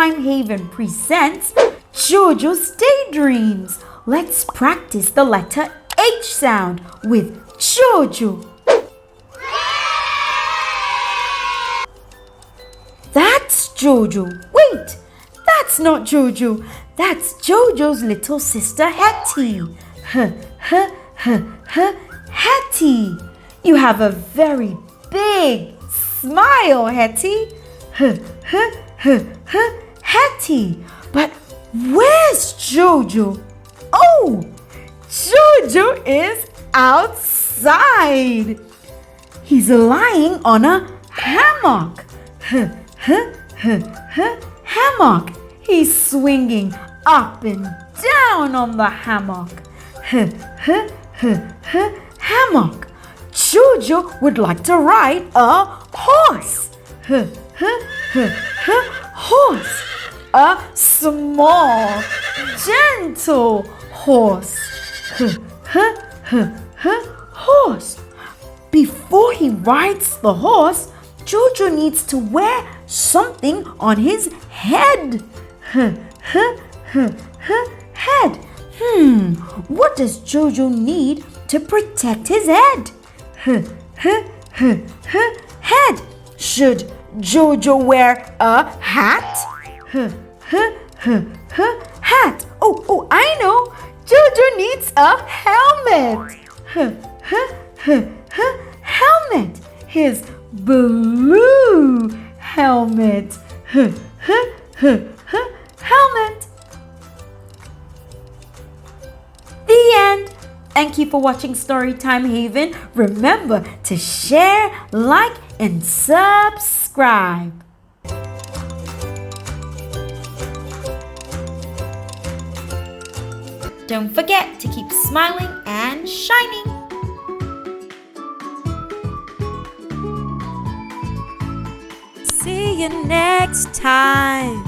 Storytime Haven presents Jojo's Daydreams. Let's practice the letter H sound with Jojo. That's Jojo. Wait, that's not Jojo. That's Jojo's little sister Hetty. Hetty. You have a very big smile, Hetty. Hetty. But where's Jojo? Oh, Jojo is outside. He's lying on a hammock. Hammock. He's swinging up and down on the hammock. Hammock. Jojo would like to ride a horse. Horse. A small, gentle horse. Horse. Before he rides the horse, Jojo needs to wear something on his head. Head. What does Jojo need to protect his head? Head. Should Jojo wear a hat? Hat. Oh, I know. Jojo needs a helmet. Helmet. His blue helmet. Helmet. The end. Thank you for watching Storytime Haven. Remember to share, like, and subscribe. Don't forget to keep smiling and shining. See you next time.